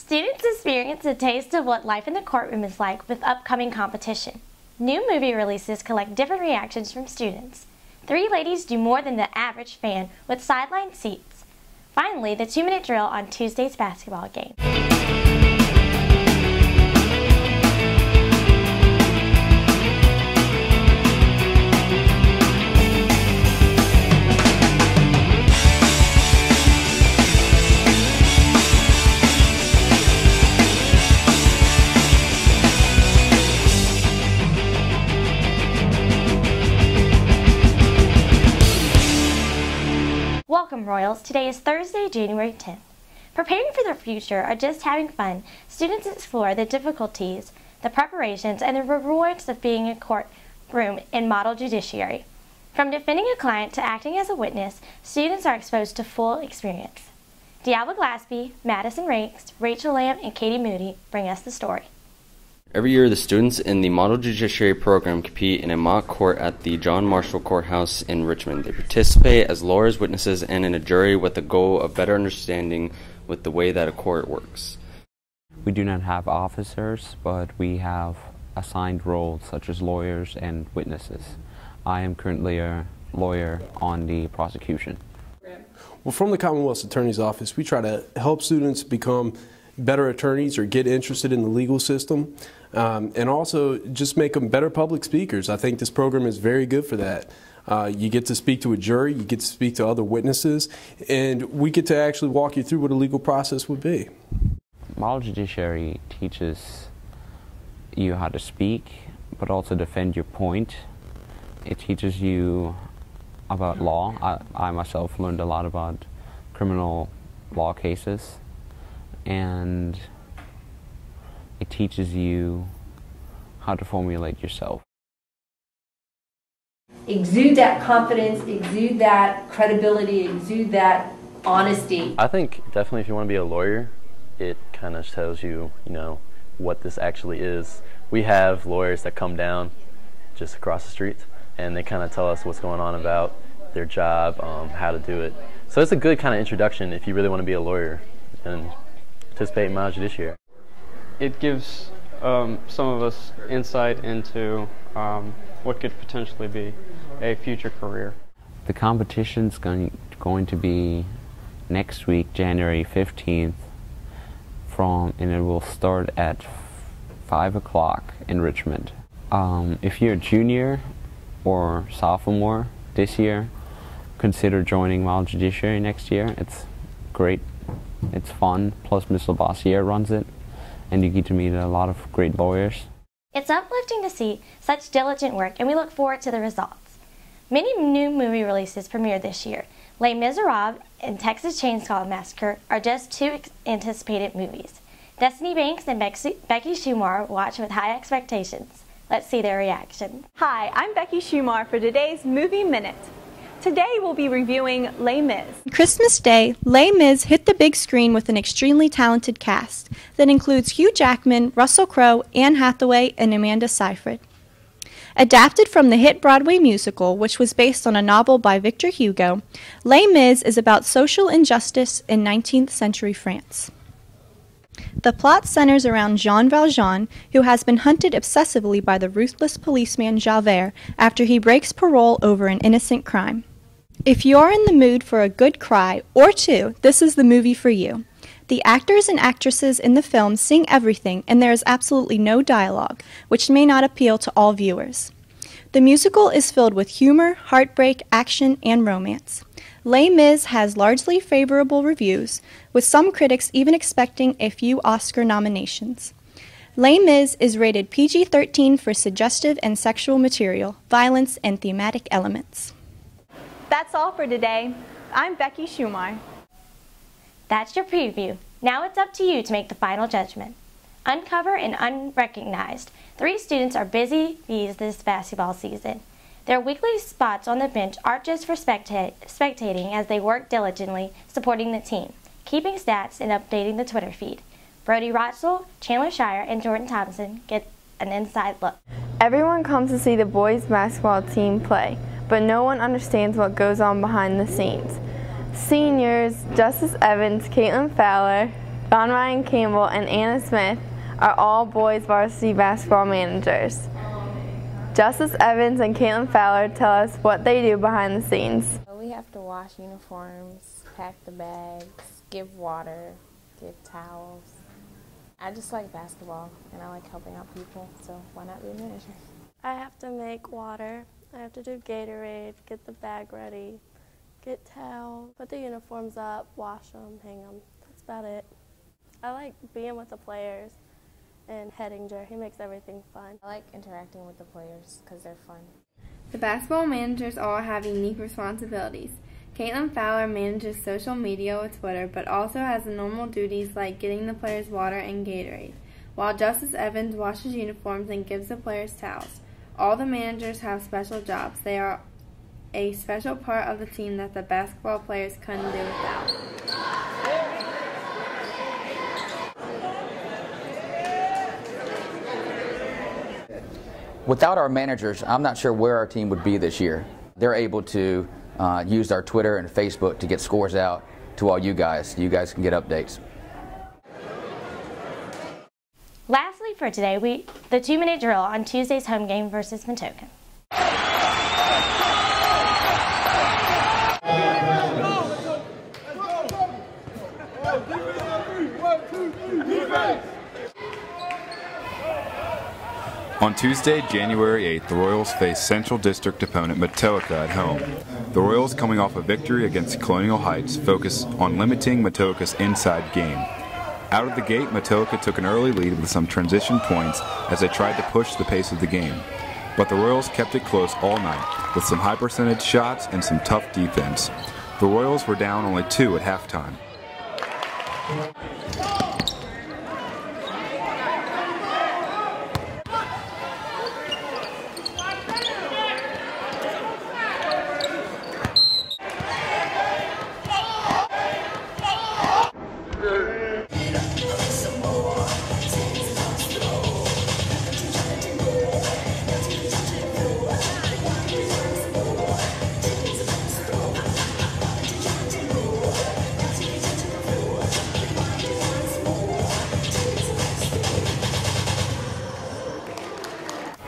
Students experience a taste of what life in the courtroom is like with upcoming competition. New movie releases collect different reactions from students. Three ladies do more than the average fan with sideline seats. Finally, the 2-minute drill on Tuesday's basketball game. Welcome, Royals. Today is Thursday, January 10th. Preparing for their future or just having fun, students explore the difficulties, the preparations, and the rewards of being in a courtroom in model judiciary. From defending a client to acting as a witness, students are exposed to full experience. Dialva Glaspie, Madison Rakes, Rachel Lamb, and Katie Moody bring us the story. Every year, the students in the Model Judiciary program compete in a mock court at the John Marshall Courthouse in Richmond. They participate as lawyers, witnesses, and in a jury with the goal of better understanding with the way that a court works. We do not have officers, but we have assigned roles such as lawyers and witnesses. I am currently a lawyer on the prosecution. Well, from the Commonwealth's Attorney's Office, we try to help students become better attorneys or get interested in the legal system, and also just make them better public speakers. I think this program is very good for that. You get to speak to a jury, you get to speak to other witnesses, and we get to actually walk you through what a legal process would be. Model Judiciary teaches you how to speak, but also defend your point. It teaches you about law. I myself learned a lot about criminal law cases, and it teaches you how to formulate yourself. Exude that confidence, exude that credibility, exude that honesty. I think definitely if you want to be a lawyer, it kind of tells you, what this actually is. We have lawyers that come down just across the street, and they kind of tell us what's going on about their job, how to do it. So it's a good kind of introduction if you really want to be a lawyer and participate in Model Judiciary. It gives some of us insight into what could potentially be a future career. The competition's going to be next week, January 15th, and it will start at 5 o'clock in Richmond. If you're a junior or sophomore this year, consider joining Model Judiciary next year. It's great. It's fun, plus Ms. Lavoisier runs it, and you get to meet a lot of great lawyers. It's uplifting to see such diligent work, and we look forward to the results. Many new movie releases premiered this year. Les Miserables and Texas Chainsaw Massacre are just two anticipated movies. Destiny Banks and Becky Schumar watch with high expectations. Let's see their reaction. Hi, I'm Becky Schumar for today's Movie Minute. Today we'll be reviewing Les Mis. Christmas Day, Les Mis hit the big screen with an extremely talented cast that includes Hugh Jackman, Russell Crowe, Anne Hathaway, and Amanda Seyfried. Adapted from the hit Broadway musical, which was based on a novel by Victor Hugo, Les Mis is about social injustice in 19th century France. The plot centers around Jean Valjean, who has been hunted obsessively by the ruthless policeman Javert after he breaks parole over an innocent crime. If you're in the mood for a good cry, or two, this is the movie for you. The actors and actresses in the film sing everything, and there is absolutely no dialogue, which may not appeal to all viewers. The musical is filled with humor, heartbreak, action, and romance. Les Mis has largely favorable reviews, with some critics even expecting a few Oscar nominations. Les Mis is rated PG-13 for suggestive and sexual material, violence, and thematic elements. That's all for today. I'm Becky Schumar. That's your preview. Now it's up to you to make the final judgment. Uncover and unrecognized. 3 students are busy bees this basketball season. Their weekly spots on the bench aren't just for spectating as they work diligently supporting the team, keeping stats and updating the Twitter feed. Brody Rotzel, Chandler Shire, and Jordan Thompson get an inside look. Everyone comes to see the boys' basketball team play, but no one understands what goes on behind the scenes. Seniors Justice Evans, Caitlin Fowler, John Ryan Campbell and Anna Smith are all boys varsity basketball managers. Justice Evans and Caitlin Fowler tell us what they do behind the scenes. We have to wash uniforms, pack the bags, give water, give towels. I just like basketball and I like helping out people, so why not be a manager? I have to make water. I have to do Gatorade, get the bag ready, get towels, put the uniforms up, wash them, hang them. That's about it. I like being with the players and Hettinger. He makes everything fun. I like interacting with the players because they're fun. The basketball managers all have unique responsibilities. Caitlin Fowler manages social media with Twitter, but also has the normal duties like getting the players water and Gatorade, while Justice Evans washes uniforms and gives the players towels. All the managers have special jobs. They are a special part of the team that the basketball players couldn't do without. Without our managers, I'm not sure where our team would be this year. They're able to use our Twitter and Facebook to get scores out to all you guys. You guys can get updates. Lastly for today, the 2-minute drill on Tuesday's home game versus Matoka. On Tuesday, January 8th, the Royals face Central District opponent Matoaka at home. The Royals, coming off a victory against Colonial Heights, focus on limiting Matoaka's inside game. Out of the gate, Matoaka took an early lead with some transition points as they tried to push the pace of the game. But the Royals kept it close all night, with some high-percentage shots and some tough defense. The Royals were down only 2 at halftime.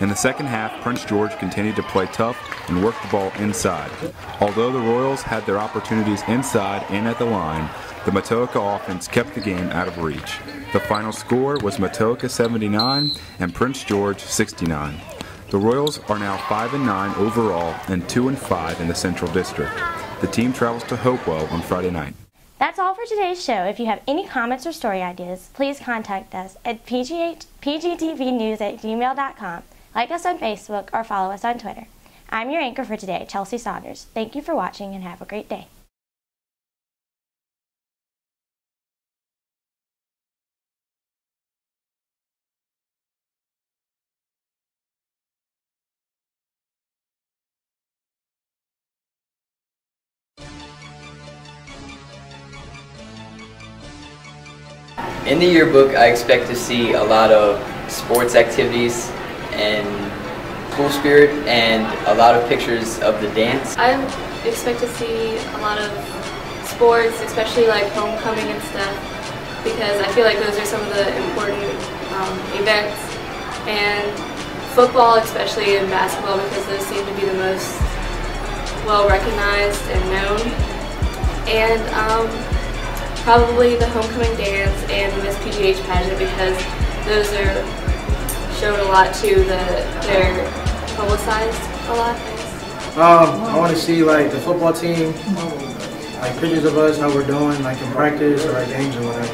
In the second half, Prince George continued to play tough and work the ball inside. Although the Royals had their opportunities inside and at the line, the Matoaka offense kept the game out of reach. The final score was Matoaka 79 and Prince George 69. The Royals are now 5-9 overall and 2-5 in the Central District. The team travels to Hopewell on Friday night. That's all for today's show. If you have any comments or story ideas, please contact us at pgtvnews@gmail.com. Like us on Facebook or follow us on Twitter. I'm your anchor for today, Chelsea Saunders. Thank you for watching and have a great day. In the yearbook, I expect to see a lot of sports activities and school spirit and a lot of pictures of the dance. I expect to see a lot of sports, especially like homecoming and stuff, because I feel like those are some of the important events, and football, especially in basketball, because those seem to be the most well recognized and known, and probably the homecoming dance and the Miss PGH pageant, because those are showed a lot too, they're publicized a lot. I want to see like the football team, like pictures of us, how we're doing, like in practice or at games or whatever.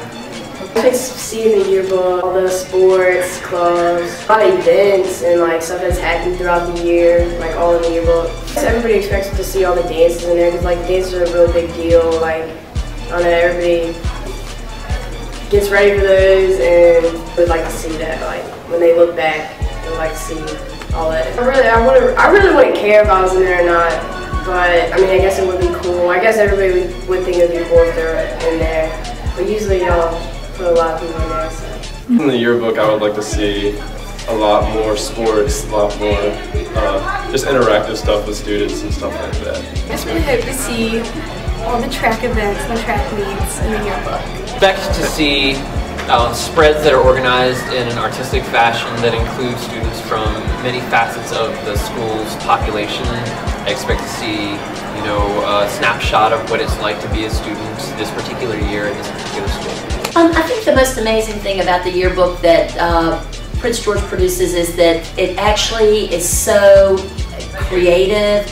I just see in the yearbook all the sports, clubs, a lot of events and like stuff that's happened throughout the year, like all in the yearbook. Everybody expects to see all the dances in there because like dances are a real big deal. Like I don't know, everybody gets ready for those and would like to see that. Like when they look back, they would like to see all that. I really wouldn't care if I was in there or not, but I mean I guess it would be cool. I guess everybody would think it would be cool if they're in there, but usually y'all put a lot of people in there. So. In the yearbook, I would like to see a lot more sports, a lot more just interactive stuff with students and stuff like that. I just really hope to see all the track events and track meets in the yearbook. expect to see spreads that are organized in an artistic fashion that include students from many facets of the school's population. I expect to see, you know, a snapshot of what it's like to be a student this particular year in this particular school. I think the most amazing thing about the yearbook that Prince George produces is that it actually is so creative,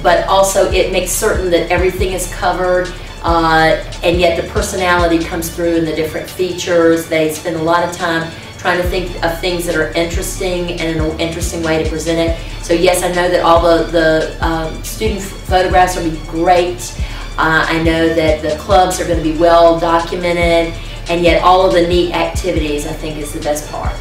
but also it makes certain that everything is covered, and yet the personality comes through in the different features. They spend a lot of time trying to think of things that are interesting and an interesting way to present it. So yes, I know that all the student photographs are going to be great. I know that the clubs are going to be well documented, and yet all of the neat activities, I think, is the best part.